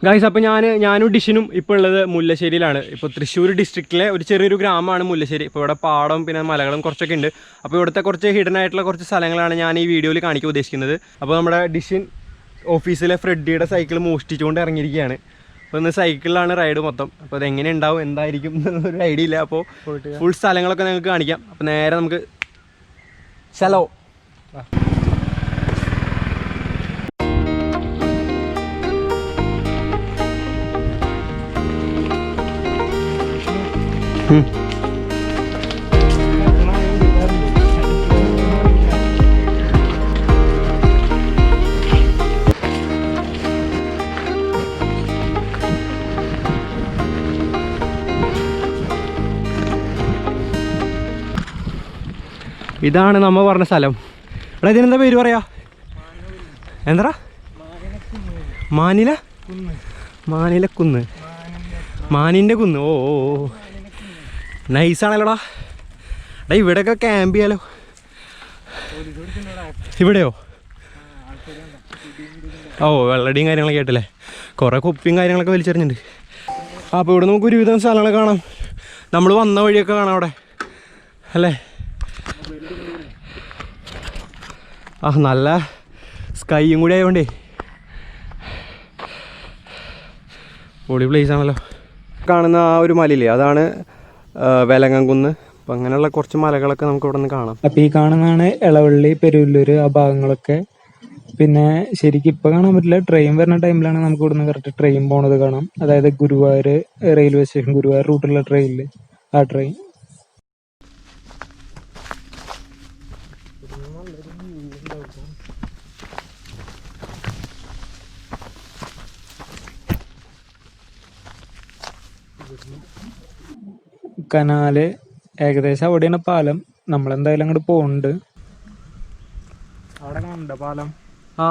Guys, അപ്പോൾ ഞാനും ഡിഷിനും ഇപ്പോൾ ഉള്ളത് മുല്ലശ്ശേരിയിലാണ്. ഇപ്പോൾ തൃശ്ശൂർ ഡിസ്ട്രിക്റ്റിലെ ഒരു ചെറിയൊരു ഗ്രാമമാണ് മുല്ലശ്ശേരി. ഇപ്പോൾ ഇവിടെ പാടം പിന്നെ മലകളും കുറച്ചൊക്കെ ഉണ്ട്. അപ്പോൾ ഇവിടുത്തെ കുറച്ച് ഹിഡൻ ആയിട്ടുള്ള കുറച്ച് സ്ഥലങ്ങളാണ് ഞാൻ ഈ വീഡിയോയിൽ കാണിക്കാൻ ഉദ്ദേശിക്കുന്നത്. അപ്പോൾ നമ്മുടെ ഡിഷിൻ ഓഫീസിലെ ഫ്രെഡിയുടെ സൈക്കിൾ മോഷ്ടിച്ചുകൊണ്ട് ഇറങ്ങിയിരിക്കുകയാണ്. അപ്പോൾ ഇന്ന് സൈക്കിളിലാണ് റൈഡ് മൊത്തം. അപ്പോൾ അതെങ്ങനെ ഉണ്ടാവും എന്തായിരിക്കും എന്നൊരു ഐഡിയ ഇല്ല. അപ്പോൾ ഫുൾ സ്ഥലങ്ങളൊക്കെ നിങ്ങൾക്ക് കാണിക്കാം. അപ്പോൾ നേരെ നമുക്ക് ചലോ. ഇതാണ് നമ്മ പറഞ്ഞ സ്ഥലം. ഇവിടെ ഇതിനെന്താ പേര് പറയാ? എന്താ? മാനിലക്കുന്ന്, മാനിൻ്റെ കുന്ന്. ഓ ഓ നൈസാണല്ലോടാ. എടാ ഇവിടെയൊക്കെ ക്യാമ്പ് ചെയ്യാലോ. ഇവിടെയോ? ഓ വെള്ളടിയും കാര്യങ്ങളൊക്കെ ആയിട്ടല്ലേ. കുറേ കുപ്പിയും കാര്യങ്ങളൊക്കെ വലിച്ചെറിഞ്ഞിട്ടുണ്ട്. അപ്പോൾ ഇവിടെ നമുക്ക് ഒരുവിധം സ്ഥലങ്ങളൊക്കെ കാണാം. നമ്മൾ വന്ന വഴിയൊക്കെ കാണാം അവിടെ അല്ലേ. ആ നല്ല സ്കൈയും കൂടി ആയതുകൊണ്ടേ പൊളി പ്ലേസ് ആണല്ലോ. കാണുന്ന ആ ഒരു മലയില്ലേ, അതാണ് വേലങ്ങംകുന്ന്. അപ്പം അങ്ങനെയുള്ള കുറച്ച് മലകളൊക്കെ നമുക്ക് ഇവിടെ നിന്ന് കാണാം. അപ്പം ഈ കാണുന്നതാണ് എളവള്ളി, പെരുവല്ലൂർ, ആ ഭാഗങ്ങളൊക്കെ. പിന്നെ ശരിക്കും ഇപ്പം കാണാൻ പറ്റില്ല. ട്രെയിൻ വരുന്ന ടൈമിലാണ് നമുക്ക് ഇവിടുന്ന് കറക്റ്റ് ട്രെയിൻ പോണത് കാണാം. അതായത് ഗുരുവായൂർ റെയിൽവേ സ്റ്റേഷൻ, ഗുരുവായൂർ റൂട്ടിലുള്ള ട്രെയിനിൽ ആ ട്രെയിൻ. കനാല് ഏകദേശം അവിടെയാണ് പാലം. നമ്മളെന്തായാലും അങ്ങോട്ട് പോകുന്നുണ്ട്. അവിടെ കാണണ്ട പാലം? ആ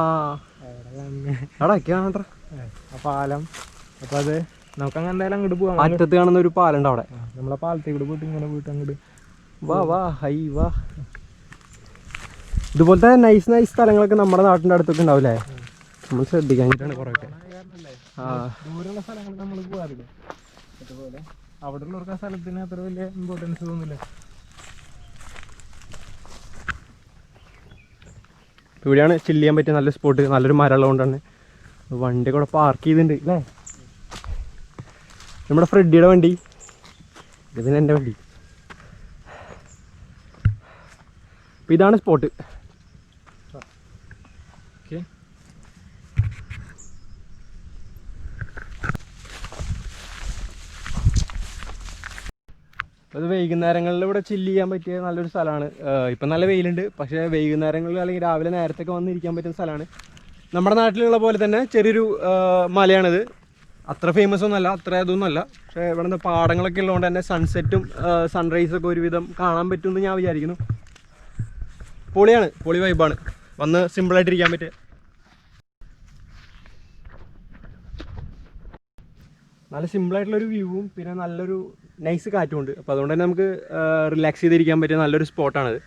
അവിടെ പാലം. അപ്പൊ അത് നമുക്ക് അങ്ങനെ എന്തായാലും അങ്ങോട്ട് പോകാം. അറ്റത്ത് കാണുന്ന ഒരു പാലം ഉണ്ട് അവിടെ. നമ്മളെ പാലത്തേക്ക് കൂടെ പോയിട്ട് ഇങ്ങനെ പോയിട്ട് അങ്ങോട്ട് വാ ഹൈ വാ. ഇതുപോലത്തെ നൈസ് സ്ഥലങ്ങളൊക്കെ നമ്മുടെ നാട്ടിൻ്റെ അടുത്തൊക്കെ ഉണ്ടാവില്ലേ? നമ്മൾ ശ്രദ്ധിക്കാനായിട്ടാണ് കുറേയൊക്കെ. ദൂരെയുള്ള സ്ഥലങ്ങൾ നമ്മൾ പോകാറില്ല. അതുപോലെ അവിടെ ഉള്ളവർക്ക് ആ സ്ഥലത്തിന് അത്ര വലിയ ഇമ്പോർട്ടൻസ് തോന്നില്ല. ഇവിടെയാണ് ചില്ല് ചെയ്യാൻ പറ്റിയ നല്ല സ്പോട്ട്. നല്ലൊരു മരമുള്ളത് കൊണ്ടാണ് വണ്ടി കൂടെ പാർക്ക് ചെയ്തിട്ടുണ്ട് അല്ലേ. നമ്മുടെ ഫ്രെഡിയുടെ വണ്ടി, ഇത് പിന്നെ എൻ്റെ വണ്ടി. അപ്പം ഇതാണ് സ്പോട്ട്. അത് വൈകുന്നേരങ്ങളിൽ ഇവിടെ ചില്ല് ചെയ്യാൻ പറ്റിയ നല്ലൊരു സ്ഥലമാണ്. ഇപ്പം നല്ല വെയിലുണ്ട്, പക്ഷേ വൈകുന്നേരങ്ങളിൽ അല്ലെങ്കിൽ രാവിലെ നേരത്തൊക്കെ വന്നിരിക്കാൻ പറ്റുന്ന സ്ഥലമാണ്. നമ്മുടെ നാട്ടിലുള്ള പോലെ തന്നെ ചെറിയൊരു മലയാണിത്. അത്ര ഫേമസ് ഒന്നുമല്ല, അത്ര അതൊന്നുമല്ല. പക്ഷേ ഇവിടെ നിന്ന് പാടങ്ങളൊക്കെ ഉള്ളതുകൊണ്ട് തന്നെ സൺസെറ്റും സൺറൈസൊക്കെ ഒരുവിധം കാണാൻ പറ്റുമെന്ന് ഞാൻ വിചാരിക്കുന്നു. പൊളിയാണ്, പൊളി വൈബാണ്. വന്ന് സിമ്പിളായിട്ടിരിക്കാൻ പറ്റുക. നല്ല സിമ്പിളായിട്ടുള്ളൊരു വ്യൂവും പിന്നെ നല്ലൊരു നൈസ് കാറ്റുമുണ്ട്. അപ്പോൾ അതുകൊണ്ട് തന്നെ നമുക്ക് റിലാക്സ് ചെയ്തിരിക്കാൻ പറ്റിയ നല്ലൊരു സ്പോട്ടാണത്.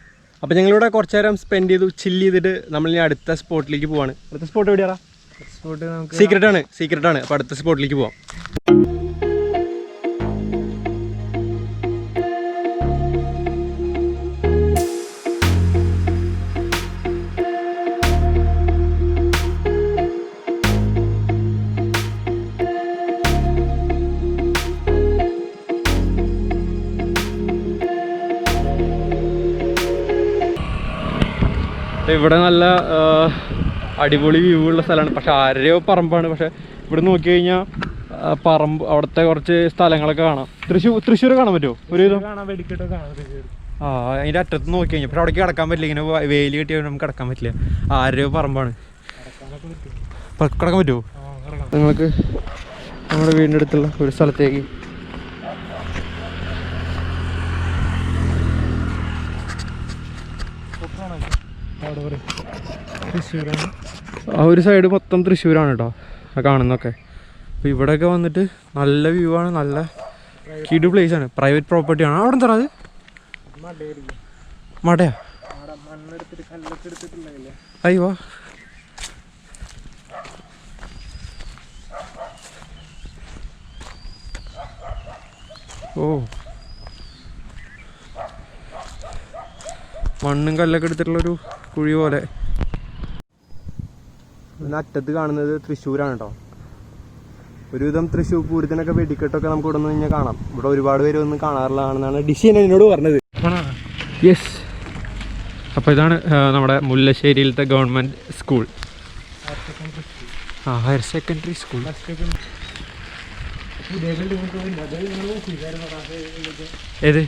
അപ്പോൾ ഞങ്ങളിവിടെ കുറച്ച് നേരം സ്പെൻഡ് ചെയ്തു, ചില്ല് ചെയ്തിട്ട് നമ്മളിനി അടുത്ത സ്പോട്ടിലേക്ക് പോവാണ്. അടുത്ത സ്പോട്ട് എവിടെയാണ്? സ്പോട്ട് നമുക്ക് സീക്രട്ടാണ്. അപ്പോൾ അടുത്ത സ്പോട്ടിലേക്ക് പോവാം. ഇവിടെ നല്ല അടിപൊളി വ്യൂ ഉള്ള സ്ഥലമാണ്. പക്ഷെ ആരെയോ പറമ്പാണ്. പക്ഷെ ഇവിടെ നോക്കി കഴിഞ്ഞാൽ പറമ്പ് അവിടുത്തെ കുറച്ച് സ്ഥലങ്ങളൊക്കെ കാണാം. തൃശ്ശൂർ കാണാൻ പറ്റുമോ? ഒരുവിധം അതിൻ്റെ അറ്റത്ത് നോക്കി കഴിഞ്ഞാൽ പക്ഷെ അവിടേക്ക് കിടക്കാൻ പറ്റില്ല. ഇങ്ങനെ വെയിൽ കിട്ടിയാൽ നമുക്ക് കിടക്കാൻ പറ്റില്ല. ആരെയോ പറമ്പാണ്. കിടക്കാൻ പറ്റുമോ നിങ്ങൾക്ക്? നമ്മുടെ വീടിൻ്റെ അടുത്തുള്ള ഒരു സ്ഥലത്തേക്ക് ആ ഒരു സൈഡ് മൊത്തം തൃശ്ശൂരാണ് കേട്ടോ ആ കാണുന്നൊക്കെ. അപ്പോൾ ഇവിടെയൊക്കെ വന്നിട്ട് നല്ല വ്യൂ ആണ്, നല്ല കിടു പ്ലേസ് ആണ്. പ്രൈവറ്റ് പ്രോപ്പർട്ടിയാണ്. അവിടെ എന്താ അത്? മടയാ? അയ്യോ ഓ, മണ്ണും കല്ലൊക്കെ എടുത്തിട്ടുള്ളൊരു കുഴി പോലെ. അറ്റത്ത് കാണുന്നത് തൃശ്ശൂരാണ് കേട്ടോ. ഒരുവിധം തൃശ്ശൂർ പൂരത്തിനൊക്കെ വെടിക്കെട്ടൊക്കെ നമുക്ക് ഇവിടെ നിന്ന് കഴിഞ്ഞാൽ കാണാം. ഇവിടെ ഒരുപാട് പേര് ഒന്നും കാണാറില്ലാണെന്നാണ് ഡിഷി എന്നോട് പറഞ്ഞത്. യെസ്, അപ്പോൾ ഇതാണ് നമ്മുടെ മുല്ലശ്ശേരിയിലത്തെ government school, higher secondary school. ഏത്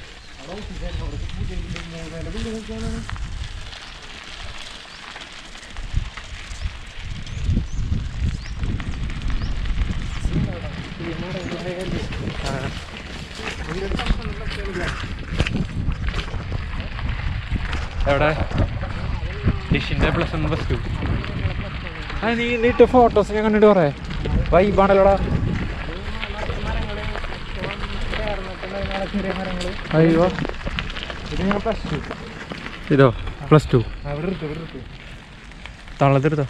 എവിടെ ഡിഷിൻ്റെ +1 +2. ആ നീ ഇട്ട ഫോട്ടോസ് ഞാൻ കണ്ടിട്ട് പറയാം. വൈബാണല്ലോടാ. അയ്യോ, ഇത് ഞാൻ +2. ഇതോ +2 തളത്തെടുത്തോ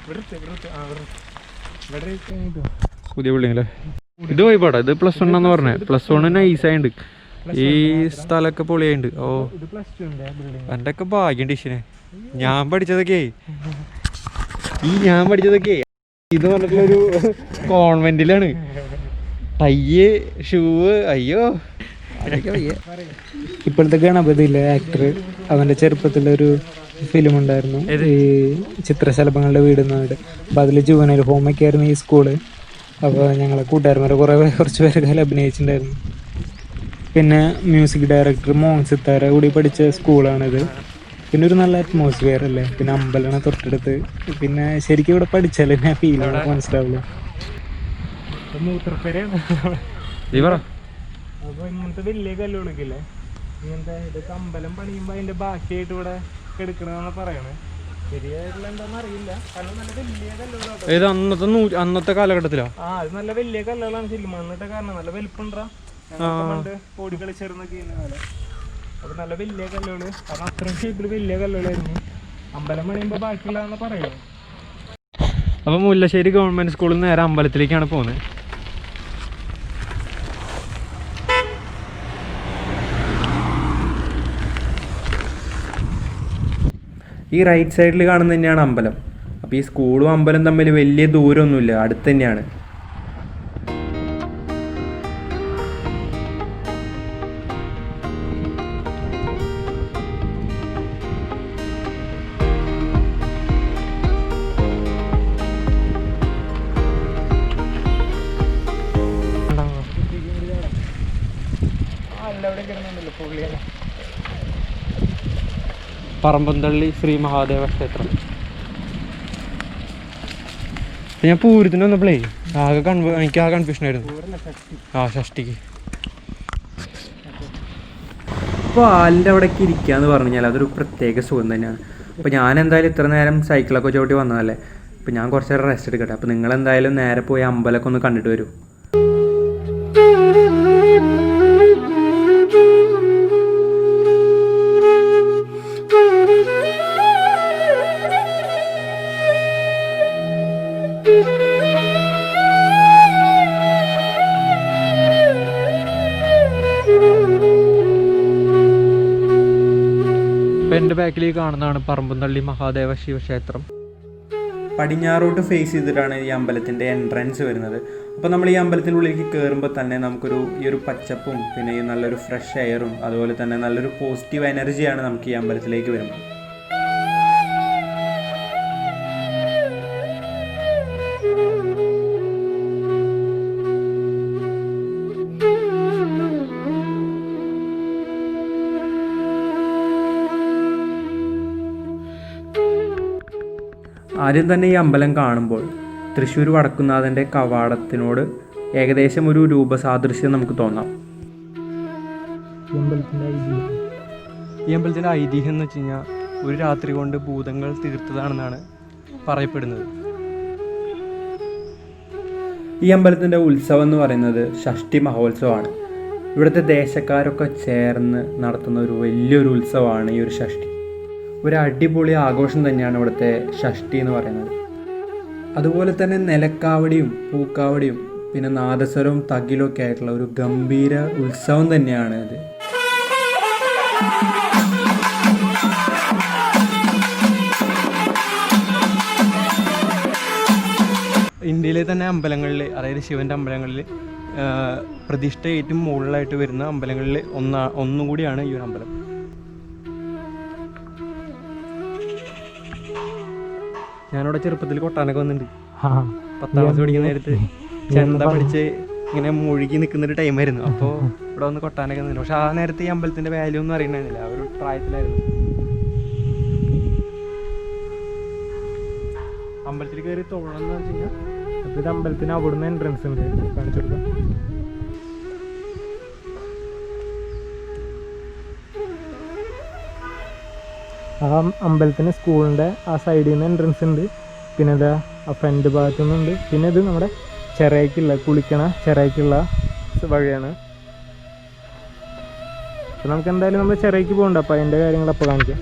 പുതിയ ബിൽഡിംഗ് അല്ലേ. ഇത് വൈബാടാ. ഇത് +1 എന്ന് പറഞ്ഞേ. +1 നൈസായിട്ടുണ്ട്. ഈ സ്ഥലമൊക്കെ പൊളിയായിട്ടുണ്ട്. ഓ, എൻ്റെ ഒക്കെ ഭാഗ്യം ഡിഷിനെ. ഞാൻ പഠിച്ചതൊക്കെ ഇത് പറഞ്ഞിട്ടുള്ളൊരു കോൺവെന്റിലാണ്. ടയ്യ്, ഷൂവ്, അയ്യോ. ഇപ്പോഴത്തെ ഗണപതിയിലെ ആക്ടർ, അവന്റെ ചെറുപ്പത്തിലൊരു ഫിലിം ഉണ്ടായിരുന്നു, ഈ ചിത്രശലഭങ്ങളുടെ വീട് നാട്. അപ്പൊ അതില് ജുവനൈൽ ഹോമൊക്കെ ആയിരുന്നു ഈ സ്കൂള്. അപ്പോൾ ഞങ്ങളെ കൂട്ടുകാരന്മാരെ കുറച്ച് പേരൊക്കെ അതിൽ അഭിനയിച്ചിട്ടുണ്ടായിരുന്നു. പിന്നെ മ്യൂസിക് ഡയറക്ടർ മോഹൻ സിത്താര കൂടി പഠിച്ച സ്കൂളാണിത്. പിന്നെ ഒരു നല്ല അറ്റ്മോസ്ഫിയർ അല്ലേ. പിന്നെ അമ്പലമാണ് തൊട്ടടുത്ത്. പിന്നെ ശരിക്കും ഇവിടെ പഠിച്ചാൽ തന്നെ ഫീൽ മനസ്സിലാവുള്ളൂ. അപ്പൊ ഇങ്ങനത്തെ വലിയ കല്ലുകളില്ലേ, ഇങ്ങനത്തെ ഇതൊക്കെ അമ്പലം പണിയുമ്പോ അതിന്റെ ബാക്കിയായിട്ട് ഇവിടെ എടുക്കണമെന്ന് പറയണേ. ശരിയായിട്ടുള്ള എന്താണെന്ന് അറിയില്ല. കാരണം നല്ല വലിയ കല്ലുകളാണ്. അന്നത്തെ കാലഘട്ടത്തിലോ? അത് നല്ല വലിയ കല്ലുകളാണ്. ചെല്ലുമണ്ണിട്ട് കാരണം നല്ല വലിപ്പുണ്ടാ. ഓടി കളിച്ചേർന്നൊക്കെ പോലെ. അപ്പൊ നല്ല വലിയ കല്ലുകള്, കാരണം അത്രയും ഷേപ്പിൽ വലിയ കല്ലുകളായിരുന്നു. അമ്പലം പണിയുമ്പോ ബാക്കിയുള്ളതെന്ന് പറയുന്നത്. അപ്പൊ മുല്ലശ്ശേരി ഗവൺമെന്റ് സ്കൂളിൽ നേരെ അമ്പലത്തിലേക്കാണ് പോകുന്നത്. ഈ റൈറ്റ് സൈഡിൽ കാണുന്നത് തന്നെയാണ് അമ്പലം. അപ്പോൾ ഈ സ്കൂളും അമ്പലം തമ്മിൽ വലിയ ദൂരമൊന്നുമില്ല, അടുത്ത് തന്നെയാണ്. പറമ്പന്തള്ളി ശ്രീ മഹാദേവ ക്ഷേത്രം. ഞാൻ പൂരത്തിന് വന്നപ്പോഴേ എനിക്ക് ആ കൺഫ്യൂഷൻ ആയിരുന്നു. ഷഷ്ടിക്ക്. അപ്പോൾ ആലിൻ്റെ അവിടേക്ക് ഇരിക്കുക എന്ന് പറഞ്ഞു കഴിഞ്ഞാൽ അതൊരു പ്രത്യേക സുഖം തന്നെയാണ്. അപ്പോൾ ഞാൻ എന്തായാലും ഇത്ര നേരം സൈക്കിളൊക്കെ ചവിട്ടി വന്നതല്ലേ, അപ്പോൾ ഞാൻ കുറച്ച് നേരം റെസ്റ്റ് എടുക്കട്ടെ. അപ്പോൾ നിങ്ങളെന്തായാലും നേരെ പോയി അമ്പലമൊക്കെ ഒന്ന് കണ്ടിട്ട് വരൂ. എൻ്റെ ബാക്കിൽ കാണുന്നതാണ് പറമ്പന്തള്ളി മഹാദേവ ശിവക്ഷേത്രം. പടിഞ്ഞാറോട്ട് ഫേസ് ചെയ്തിട്ടാണ് ഈ അമ്പലത്തിൻ്റെ എൻട്രൻസ് വരുന്നത്. അപ്പോൾ നമ്മൾ ഈ അമ്പലത്തിനുള്ളിലേക്ക് കയറുമ്പോൾ തന്നെ നമുക്കൊരു ഈ ഒരു പച്ചപ്പും പിന്നെ ഈ നല്ലൊരു ഫ്രഷ് എയറും അതുപോലെ തന്നെ നല്ലൊരു പോസിറ്റീവ് എനർജിയാണ് നമുക്ക് ഈ അമ്പലത്തിലേക്ക് വരുമ്പോൾ. ആദ്യം തന്നെ ഈ അമ്പലം കാണുമ്പോൾ തൃശ്ശൂർ വടക്കുന്നാഥൻ്റെ കവാടത്തിനോട് ഏകദേശം ഒരു രൂപസാദൃശ്യം നമുക്ക് തോന്നാം. ഈ അമ്പലത്തിൻ്റെ ഐതിഹ്യം എന്ന് വെച്ച് കഴിഞ്ഞാൽ ഒരു രാത്രി കൊണ്ട് ഭൂതങ്ങൾ തീർത്തതാണെന്നാണ് പറയപ്പെടുന്നത്. ഈ അമ്പലത്തിൻ്റെ ഉത്സവം എന്ന് പറയുന്നത് ഷഷ്ടി മഹോത്സവമാണ്. ഇവിടുത്തെ ദേശക്കാരൊക്കെ ചേർന്ന് നടത്തുന്ന ഒരു വലിയൊരു ഉത്സവമാണ് ഈ ഒരു ഷഷ്ടി. ഒരു അടിപൊളി ആഘോഷം തന്നെയാണ് ഇവിടുത്തെ ഷഷ്ടി എന്ന് പറയുന്നത്. അതുപോലെ തന്നെ നിലക്കാവടിയും പൂക്കാവടിയും പിന്നെ നാദസ്വരവും തകിലും ഒക്കെ ആയിട്ടുള്ള ഒരു ഗംഭീര ഉത്സവം തന്നെയാണ് ഇത്. ഇന്ത്യയിലെ തന്നെ അമ്പലങ്ങളിൽ, അതായത് ശിവൻ്റെ അമ്പലങ്ങളിൽ പ്രതിഷ്ഠ ഏറ്റവും മുകളിലായിട്ട് വരുന്ന അമ്പലങ്ങളിൽ ഒന്നും കൂടിയാണ് ഈ ഒരു അമ്പലം. ഞാനിവിടെ ചെറുപ്പത്തിൽ കൊട്ടാനൊക്കെ വന്നിട്ടുണ്ട്. 10ാം ക്ലാസ് പഠിക്കുന്ന നേരത്ത് ചെണ്ട പഠിച്ച് ഇങ്ങനെ മുഴുകി നിൽക്കുന്നൊരു ടൈമായിരുന്നു. അപ്പോൾ ഇവിടെ വന്ന് കൊട്ടാനൊക്കെ നിന്നു. പക്ഷെ ആ നേരത്തെ ഈ അമ്പലത്തിൻ്റെ വാല്യൂ ഒന്നും അറിയണമെന്നില്ല, ആ ഒരു പ്രായത്തിലായിരുന്നു. അമ്പലത്തിൽ കയറി തൊഴണമെന്ന് വെച്ച് കഴിഞ്ഞാൽ ഇത് അമ്പലത്തിന് അവിടുന്ന് എൻട്രൻസ് ഉണ്ട്, കാണിച്ചു കൊടുക്കാം. ആ അമ്പലത്തിന് സ്കൂളിൻ്റെ ആ സൈഡിൽ നിന്ന് എൻട്രൻസ് ഉണ്ട്. പിന്നെ ഇതാ ആ ഫ്രണ്ട് ഭാഗത്തു നിന്നുണ്ട്. പിന്നെ ഇത് നമ്മുടെ ചിറയ്ക്കുള്ള കുളിക്കണ ചിറയ്ക്കുള്ള വഴിയാണ്. അപ്പം നമുക്ക് എന്തായാലും നമ്മൾ ചിറയ്ക്ക് പോകണ്ട, അപ്പം അതിൻ്റെ കാര്യങ്ങളപ്പോൾ കാണിക്കാം.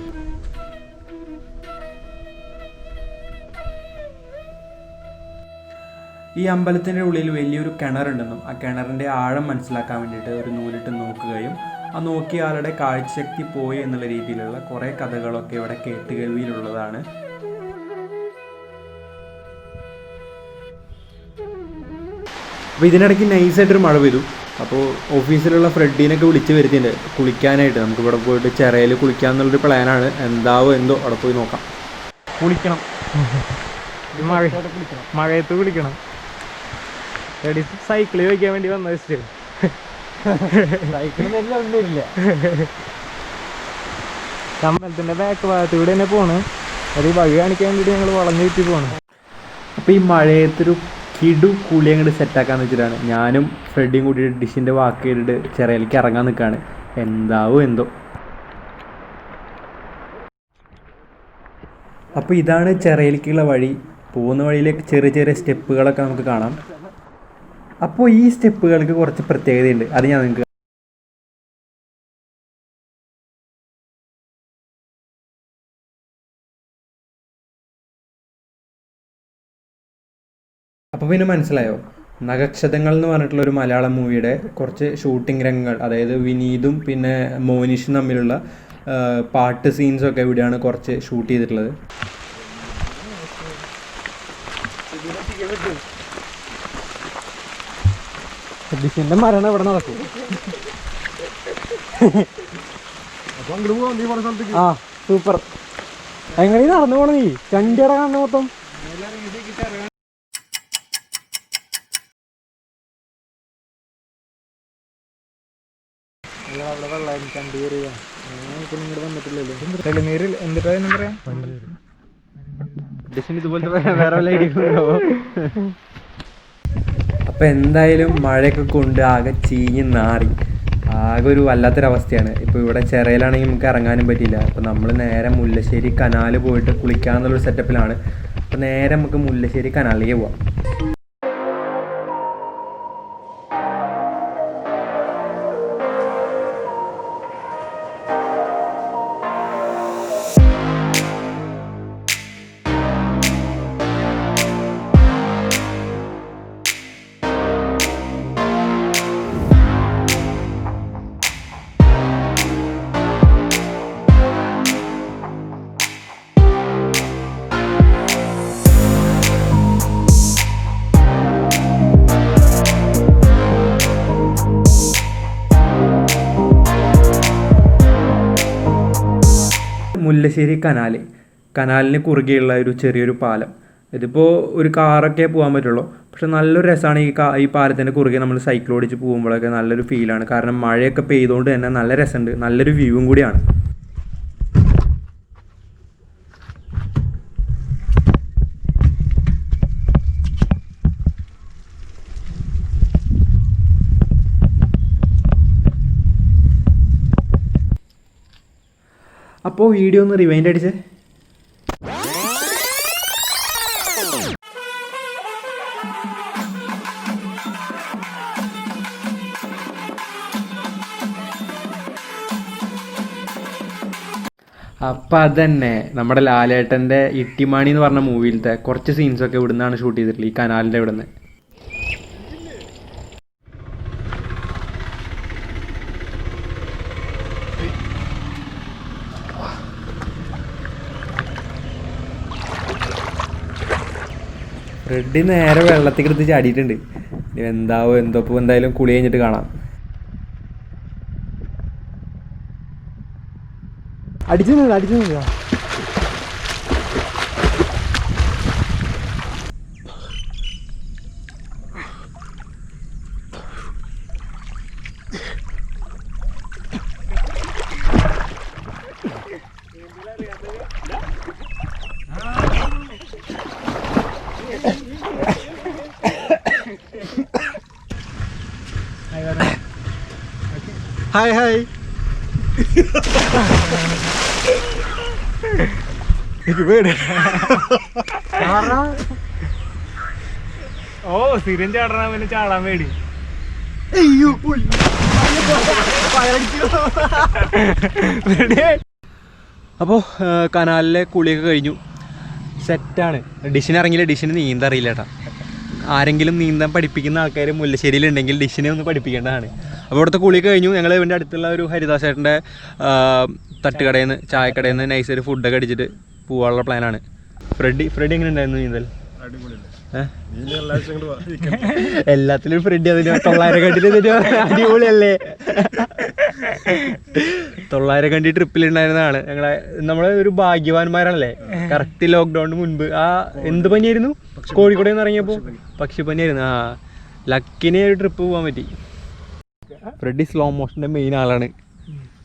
ഈ അമ്പലത്തിൻ്റെ ഉള്ളിൽ വലിയൊരു കിണറുണ്ടെന്നും ആ കിണറിൻ്റെ ആഴം മനസ്സിലാക്കാൻ വേണ്ടിയിട്ട് ഒരു നൂലിട്ട് നോക്കുകയും ആ നോക്കിയ ആളുടെ കാഴ്ചശക്തി പോയി എന്നുള്ള രീതിയിലുള്ള കുറേ കഥകളൊക്കെ ഇവിടെ കേട്ടുകേൾവിയിലുള്ളതാണ്. അപ്പോൾ ഇതിനിടയ്ക്ക് നൈസായിട്ടൊരു മഴ പെയ്തു. അപ്പോൾ ഓഫീസിലുള്ള ഫ്രെഡീനൊക്കെ വിളിച്ച് വരുത്തിയിട്ടുണ്ട് കുളിക്കാനായിട്ട്. നമുക്കിവിടെ പോയിട്ട് ചിറയിൽ കുളിക്കാമെന്നുള്ളൊരു പ്ലാനാണ്. എന്താവോ എന്തോ അവിടെ പോയി നോക്കാം. കുളിക്കണം, മഴയത്ത് കുളിക്കണം. സൈക്കിൾ ചോദിക്കാൻ വേണ്ടി വന്ന വെച്ചിട്ട് സൈക്കിളിനെല്ലാം ഒന്നുമില്ല. അമ്പലത്തിൻ്റെ ബാക്ക് ഭാഗത്ത് കൂടെ തന്നെ പോണ്. അത് വഴി കാണിക്കാൻ വേണ്ടിയിട്ട് ഞങ്ങൾ വളഞ്ഞു ചുറ്റി പോകണം. അപ്പോൾ ഈ മഴയത്തൊരു കിടു കുളി അങ്ങോട്ട് സെറ്റാക്കാന്ന് വെച്ചിട്ടാണ് ഞാനും ഫ്രെഡിയും കൂടിയിട്ട് ഡിഷിൻ്റെ വാക്ക് ചെയ്തിട്ട് ചിറയിലേക്ക് ഇറങ്ങാൻ നിൽക്കുകയാണ്. എന്താവോ എന്തോ. അപ്പോൾ ഇതാണ് ചിറയിലേക്കുള്ള വഴി. പോകുന്ന വഴിയിലേക്ക് ചെറിയ ചെറിയ സ്റ്റെപ്പുകളൊക്കെ നമുക്ക് കാണാം. അപ്പോൾ ഈ സ്റ്റെപ്പുകൾക്ക് കുറച്ച് പ്രത്യേകതയുണ്ട്, അത് ഞാൻ നിങ്ങൾക്ക്. അപ്പോൾ പിന്നെ മനസ്സിലായോ, നഖക്ഷതങ്ങൾ എന്ന് പറഞ്ഞിട്ടുള്ള ഒരു മലയാളം മൂവിയുടെ കുറച്ച് ഷൂട്ടിംഗ് രംഗങ്ങൾ, അതായത് വിനീതും പിന്നെ മോനിഷും തമ്മിലുള്ള പാട്ട് സീൻസൊക്കെ ഇവിടെയാണ് കുറച്ച് ഷൂട്ട് ചെയ്തിട്ടുള്ളത്. ഡിഷിൻ്റെ മരണം ഇവിടെ നടക്കും. ആ സൂപ്പർ. എങ്ങനെ നടന്നു പോണ നീ ചണ്ടിയുടെ കാണുന്ന മൊത്തം. അവിടെ വെള്ളമായിരുന്നു, ചണ്ടി കയറിയ ഇങ്ങോട്ട് വന്നിട്ടില്ലല്ലോ. തെളിനീരിൽ എന്തിട്ടാ പറയാ ഡിഷിന് ഇതുപോലത്തെ വേറെ വല്ല ഐഡിയ. അപ്പോൾ എന്തായാലും മഴയൊക്കെ കൊണ്ട് ആകെ ചീഞ്ഞ് നാറി ആകെ ഒരു വല്ലാത്തൊരവസ്ഥയാണ്. ഇപ്പോൾ ഇവിടെ ചിറയിലാണെങ്കിൽ നമുക്ക് ഇറങ്ങാനും പറ്റില്ല. അപ്പോൾ നമ്മൾ നേരെ മുല്ലശ്ശേരി കനാൽ പോയിട്ട് കുളിക്കാമെന്നുള്ളൊരു സെറ്റപ്പിലാണ്. അപ്പോൾ നേരെ നമുക്ക് മുല്ലശ്ശേരി കനാലിലേക്ക് പോവാം. മുല്ലശ്ശേരി കനാലിന് കുറുകെയുള്ള ഒരു ചെറിയൊരു പാലം. ഇതിപ്പോൾ ഒരു കാറൊക്കെ പോകാൻ പറ്റുള്ളൂ. പക്ഷെ നല്ലൊരു രസമാണ് ഈ പാലത്തിൻ്റെ കുറുകെ നമ്മൾ സൈക്കിൾ ഓടിച്ച് പോകുമ്പോഴൊക്കെ നല്ലൊരു ഫീലാണ്. കാരണം മഴയൊക്കെ പെയ്തുകൊണ്ട് തന്നെ നല്ല രസമുണ്ട്, നല്ലൊരു വ്യൂവും കൂടിയാണ്. അപ്പോൾ വീഡിയോ ഒന്ന് റിവൈൻഡ് അടിച്ചേ. അപ്പം അതന്നെ നമ്മുടെ ലാലേട്ടൻ്റെ ഇട്ടിമാണി എന്ന് പറഞ്ഞ മൂവിയിലത്തെ കുറച്ച് സീൻസൊക്കെ ഇവിടുന്നാണ് ഷൂട്ട് ചെയ്തിട്ടുള്ളത്, ഈ കനാലിൻ്റെ ഇവിടുന്ന്. ഫ്രെഡി നേരെ വെള്ളത്തിൽ എടുത്ത് ചാടിയിട്ടുണ്ട്. എന്താവോ എന്തോ. ഇപ്പോൾ എന്തായാലും കുളി കഴിഞ്ഞിട്ട് കാണാം. അടിച്ചു ഹായ് ഹായ്. ഓ സ്ഥിരം ചാടണ പിന്നെ ചാടാൻ വേണ്ടി. അപ്പോൾ കനാലിലെ കുളിയൊക്കെ കഴിഞ്ഞു, സെറ്റാണ്. ഡിഷിന് ഇറങ്ങിയില്ല, ഡിഷിന് നീന്താൻ അറിയില്ല കേട്ടോ. ആരെങ്കിലും നീന്താൻ പഠിപ്പിക്കുന്ന ആൾക്കാർ മുല്ലശ്ശേരിയിലുണ്ടെങ്കിൽ ഡിഷിനെ ഒന്ന് പഠിപ്പിക്കേണ്ടതാണ്. അപ്പോൾ ഇവിടുത്തെ കുളി കഴിഞ്ഞു. ഞങ്ങൾ ഇവൻ്റെ അടുത്തുള്ള ഒരു ഹരിദാസേട്ടൻ്റെ തട്ടുകടയിൽ നിന്ന് ചായക്കടയിൽ നിന്ന് നൈസൊരു ഫുഡൊക്കെ അടിച്ചിട്ട് പോകാനുള്ള പ്ലാനാണ്. ഫ്രെഡി എങ്ങനെ ഉണ്ടായിരുന്നു നീന്തൽ? എല്ലാത്തിലും ഫ്രെഡി അതിന് 900 കണ്ടി അടിപൊളിയല്ലേ. 900 കണ്ടി ട്രിപ്പിലുണ്ടായിരുന്നതാണ്. നമ്മളെ ഒരു ഭാഗ്യവാന്മാരാണല്ലേ. കറക്റ്റ് ലോക്ക്ഡൗണിന് മുൻപ് ആ എന്ത് പനിയായിരുന്നു? കോഴിക്കോട് നിന്ന് ഇറങ്ങിയപ്പോൾ പക്ഷിപ്പനിയായിരുന്നു. ആ ലക്കിനെ ഒരു ട്രിപ്പ് പോകാൻ പറ്റി. ഫ്രെഡി സ്ലോ മോഷൻ്റെ മെയിൻ ആളാണ്.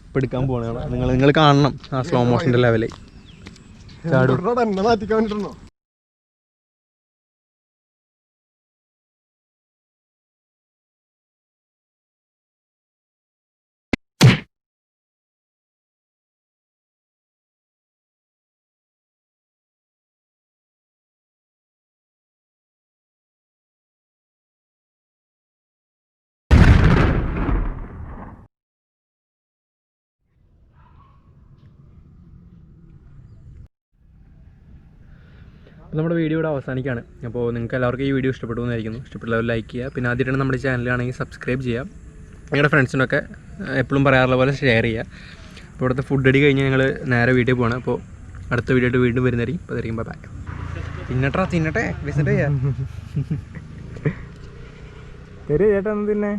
ഇപ്പം എടുക്കാൻ പോകണം. നിങ്ങൾ കാണണം ആ സ്ലോ മോഷൻ്റെ ലെവല്. ചാടും. അപ്പോൾ നമ്മുടെ വീഡിയോ ഇവിടെ അവസാനിക്കുകയാണ്. അപ്പോൾ നിങ്ങൾക്ക് എല്ലാവർക്കും ഈ വീഡിയോ ഇഷ്ടപ്പെട്ടു എന്നായിരിക്കുന്നു. ഇഷ്ടപ്പെട്ടവർ ലൈക്ക് ചെയ്യുക. പിന്നെ ആദ്യമായിട്ടാണ് നമ്മുടെ ചാനലാണെങ്കിൽ സബ്സ്ക്രൈബ് ചെയ്യുക. നിങ്ങളുടെ ഫ്രണ്ട്സിനൊക്കെ എപ്പോഴും പറയാറുള്ള പോലെ ഷെയർ ചെയ്യുക. അപ്പോൾ ഇവിടുത്തെ ഫുഡ് അടി കഴിഞ്ഞ് ഞങ്ങൾ നേരെ വീട്ടിൽ പോകണം. അപ്പോൾ അടുത്ത വീഡിയോ ആയിട്ട് വീണ്ടും വരുന്നതായിരിക്കും. അപ്പോൾ അതായിരിക്കും ബൈ. തിന്നട്ടെ വിസിറ്റ് ചെയ്യാം. ചേട്ടാ പിന്നെ